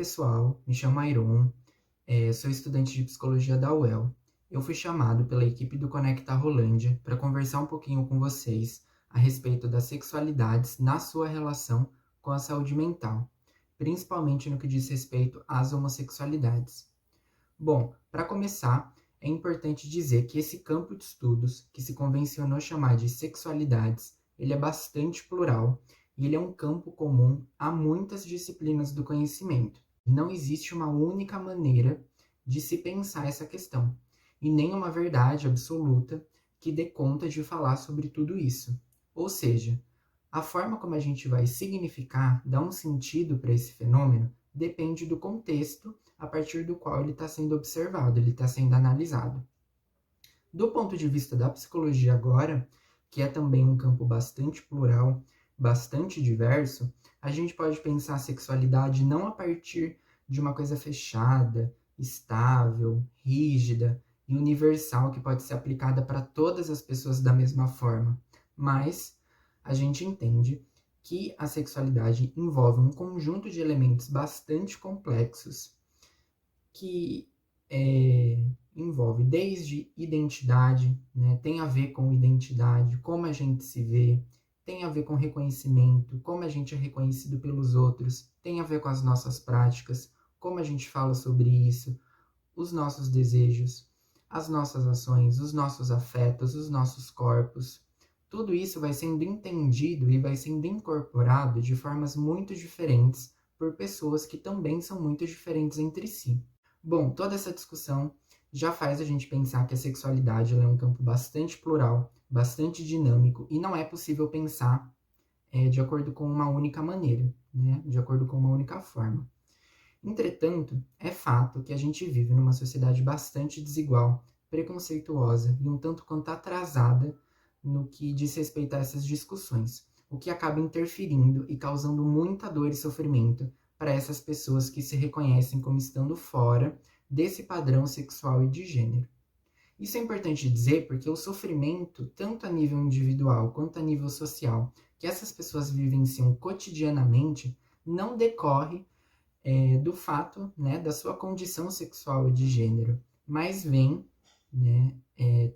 pessoal, me chamo Airon, sou estudante de psicologia da UEL. Eu fui chamado pela equipe do Conecta Rolândia para conversar um pouquinho com vocês a respeito das sexualidades na sua relação com a saúde mental, principalmente no que diz respeito às homossexualidades. Bom, para começar, é importante dizer que esse campo de estudos, que se convencionou chamar de sexualidades, ele é bastante plural e ele é um campo comum a muitas disciplinas do conhecimento. Não existe uma única maneira de se pensar essa questão, e nem uma verdade absoluta que dê conta de falar sobre tudo isso. Ou seja, a forma como a gente vai significar, dar um sentido para esse fenômeno, depende do contexto a partir do qual ele está sendo observado, ele está sendo analisado. Do ponto de vista da psicologia agora, que é também um campo bastante plural, bastante diverso, a gente pode pensar a sexualidade não a partir de uma coisa fechada, estável, rígida e universal que pode ser aplicada para todas as pessoas da mesma forma, mas a gente entende que a sexualidade envolve um conjunto de elementos bastante complexos que envolve desde identidade, né, tem a ver com identidade, como a gente se vê, tem a ver com reconhecimento, como a gente é reconhecido pelos outros, tem a ver com as nossas práticas, como a gente fala sobre isso, os nossos desejos, as nossas ações, os nossos afetos, os nossos corpos. Tudo isso vai sendo entendido e vai sendo incorporado de formas muito diferentes por pessoas que também são muito diferentes entre si. Bom, toda essa discussão já faz a gente pensar que a sexualidade é um campo bastante plural, bastante dinâmico, e não é possível pensar de acordo com uma única maneira, né? De acordo com uma única forma. Entretanto, é fato que a gente vive numa sociedade bastante desigual, preconceituosa e um tanto quanto atrasada no que diz respeito a essas discussões, o que acaba interferindo e causando muita dor e sofrimento para essas pessoas que se reconhecem como estando fora desse padrão sexual e de gênero. Isso é importante dizer porque o sofrimento, tanto a nível individual quanto a nível social, que essas pessoas vivenciam cotidianamente, não decorre do fato, né, da sua condição sexual e de gênero, mas vem, né,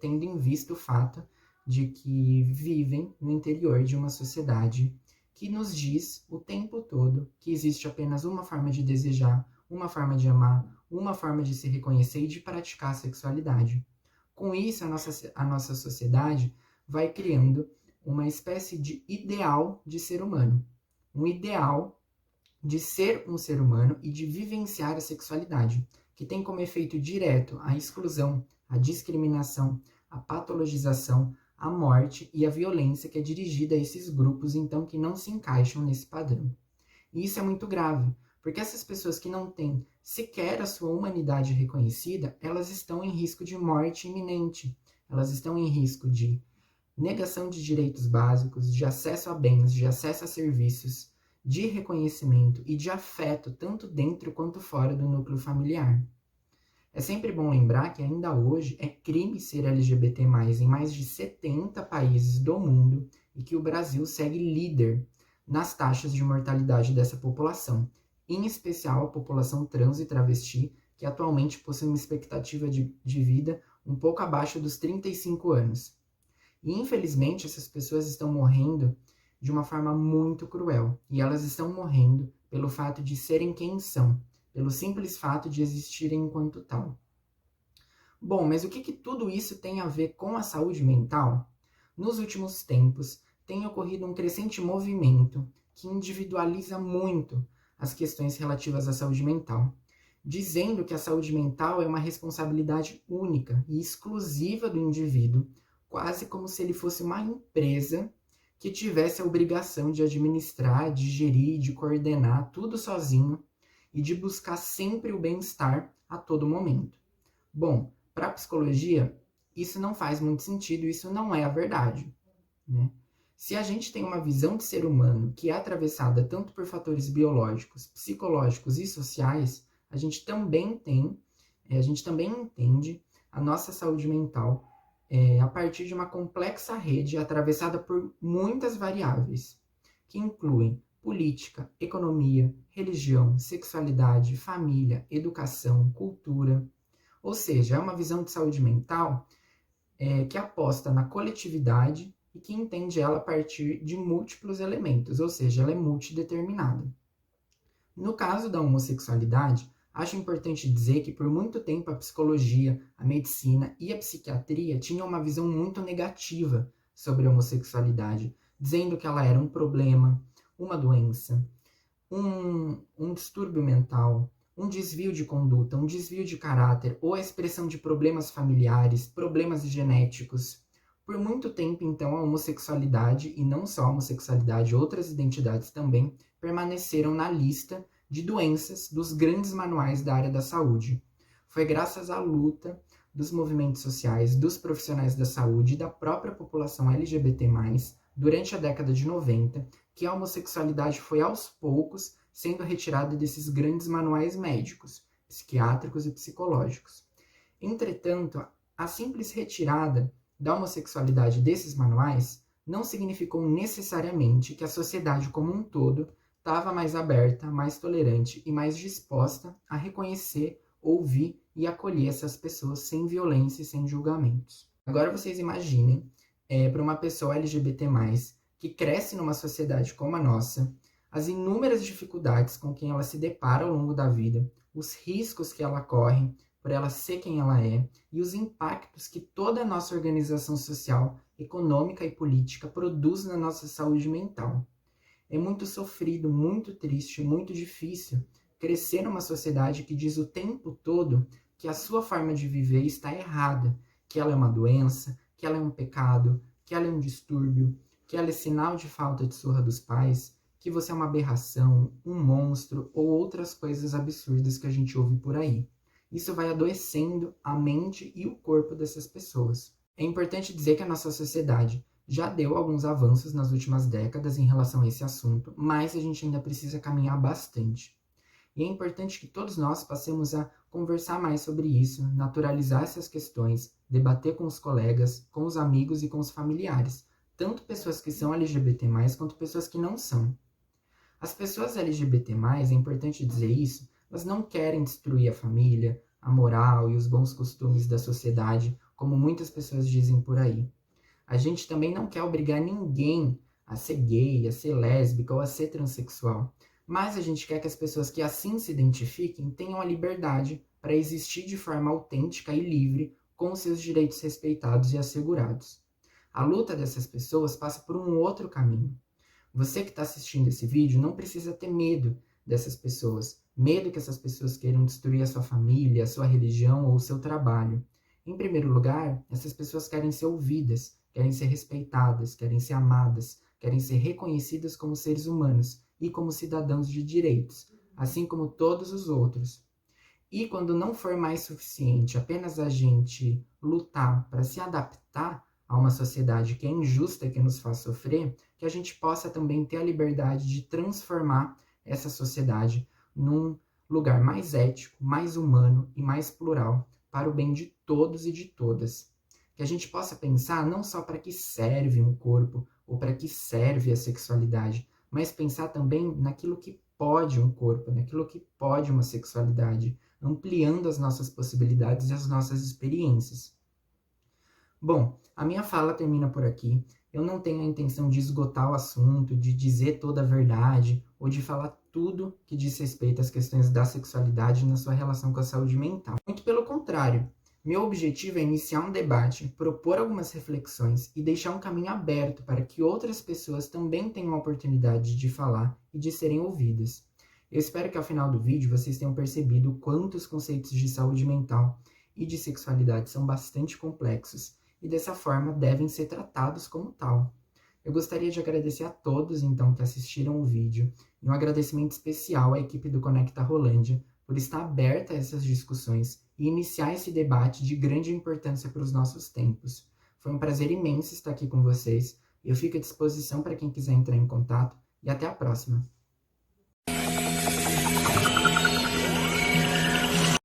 tendo em vista o fato de que vivem no interior de uma sociedade que nos diz o tempo todo que existe apenas uma forma de desejar, uma forma de amar, uma forma de se reconhecer e de praticar a sexualidade. Com isso, a nossa sociedade vai criando uma espécie de ideal de ser humano. Um ideal de ser um ser humano e de vivenciar a sexualidade, que tem como efeito direto a exclusão, a discriminação, a patologização, a morte e a violência que é dirigida a esses grupos, então, que não se encaixam nesse padrão. E isso é muito grave, porque essas pessoas que não têm sequer a sua humanidade reconhecida, elas estão em risco de morte iminente, elas estão em risco de negação de direitos básicos, de acesso a bens, de acesso a serviços, de reconhecimento e de afeto, tanto dentro quanto fora do núcleo familiar. É sempre bom lembrar que ainda hoje é crime ser LGBT+, em mais de 70 países do mundo e que o Brasil segue líder nas taxas de mortalidade dessa população, em especial a população trans e travesti, que atualmente possui uma expectativa de vida um pouco abaixo dos 35 anos. E infelizmente essas pessoas estão morrendo de uma forma muito cruel. E elas estão morrendo pelo fato de serem quem são, pelo simples fato de existirem enquanto tal. Bom, mas o que tudo isso tem a ver com a saúde mental? Nos últimos tempos, tem ocorrido um crescente movimento que individualiza muito as questões relativas à saúde mental, dizendo que a saúde mental é uma responsabilidade única e exclusiva do indivíduo, quase como se ele fosse uma empresa que tivesse a obrigação de administrar, de gerir, de coordenar tudo sozinho e de buscar sempre o bem-estar a todo momento. Bom, para a psicologia, isso não faz muito sentido, isso não é a verdade, né? Se a gente tem uma visão de ser humano que é atravessada tanto por fatores biológicos, psicológicos e sociais, a gente também entende a nossa saúde mental a partir de uma complexa rede atravessada por muitas variáveis, que incluem política, economia, religião, sexualidade, família, educação, cultura. Ou seja, é uma visão de saúde mental que aposta na coletividade e que entende ela a partir de múltiplos elementos, ou seja, ela é multideterminada. No caso da homossexualidade, acho importante dizer que por muito tempo a psicologia, a medicina e a psiquiatria tinham uma visão muito negativa sobre a homossexualidade, dizendo que ela era um problema, uma doença, um distúrbio mental, um desvio de conduta, um desvio de caráter ou a expressão de problemas familiares, problemas genéticos. Por muito tempo, então, a homossexualidade, e não só a homossexualidade, outras identidades também, permaneceram na lista de doenças dos grandes manuais da área da saúde. Foi graças à luta dos movimentos sociais, dos profissionais da saúde e da própria população LGBT+, durante a década de 90, que a homossexualidade foi aos poucos sendo retirada desses grandes manuais médicos, psiquiátricos e psicológicos. Entretanto, a simples retirada da homossexualidade desses manuais não significou necessariamente que a sociedade como um todo estava mais aberta, mais tolerante e mais disposta a reconhecer, ouvir e acolher essas pessoas sem violência e sem julgamentos. Agora vocês imaginem para uma pessoa LGBT+, que cresce numa sociedade como a nossa, as inúmeras dificuldades com que ela se depara ao longo da vida, os riscos que ela corre por ela ser quem ela é e os impactos que toda a nossa organização social, econômica e política produz na nossa saúde mental. É muito sofrido, muito triste, muito difícil crescer numa sociedade que diz o tempo todo que a sua forma de viver está errada, que ela é uma doença, que ela é um pecado, que ela é um distúrbio, que ela é sinal de falta de surra dos pais, que você é uma aberração, um monstro ou outras coisas absurdas que a gente ouve por aí. Isso vai adoecendo a mente e o corpo dessas pessoas. É importante dizer que a nossa sociedade já deu alguns avanços nas últimas décadas em relação a esse assunto, mas a gente ainda precisa caminhar bastante. E é importante que todos nós passemos a conversar mais sobre isso, naturalizar essas questões, debater com os colegas, com os amigos e com os familiares, tanto pessoas que são LGBT+, quanto pessoas que não são. As pessoas LGBT+, é importante dizer isso, elas não querem destruir a família, a moral e os bons costumes da sociedade, como muitas pessoas dizem por aí. A gente também não quer obrigar ninguém a ser gay, a ser lésbica ou a ser transexual. Mas a gente quer que as pessoas que assim se identifiquem tenham a liberdade para existir de forma autêntica e livre, com seus direitos respeitados e assegurados. A luta dessas pessoas passa por um outro caminho. Você que está assistindo esse vídeo não precisa ter medo dessas pessoas, medo que essas pessoas queiram destruir a sua família, a sua religião ou o seu trabalho. Em primeiro lugar, essas pessoas querem ser ouvidas, querem ser respeitadas, querem ser amadas, querem ser reconhecidas como seres humanos e como cidadãos de direitos, assim como todos os outros. E quando não for mais suficiente apenas a gente lutar para se adaptar a uma sociedade que é injusta e que nos faz sofrer, que a gente possa também ter a liberdade de transformar essa sociedade num lugar mais ético, mais humano e mais plural, para o bem de todos e de todas. Que a gente possa pensar não só para que serve um corpo ou para que serve a sexualidade, mas pensar também naquilo que pode um corpo, naquilo que pode uma sexualidade, ampliando as nossas possibilidades e as nossas experiências. Bom, a minha fala termina por aqui. Eu não tenho a intenção de esgotar o assunto, de dizer toda a verdade ou de falar tudo que diz respeito às questões da sexualidade na sua relação com a saúde mental. Muito pelo contrário. Meu objetivo é iniciar um debate, propor algumas reflexões e deixar um caminho aberto para que outras pessoas também tenham a oportunidade de falar e de serem ouvidas. Eu espero que ao final do vídeo vocês tenham percebido o quanto os conceitos de saúde mental e de sexualidade são bastante complexos e dessa forma devem ser tratados como tal. Eu gostaria de agradecer a todos, então, que assistiram o vídeo, e um agradecimento especial à equipe do Conecta Rolândia por estar aberta a essas discussões e iniciar esse debate de grande importância para os nossos tempos. Foi um prazer imenso estar aqui com vocês, eu fico à disposição para quem quiser entrar em contato, e até a próxima!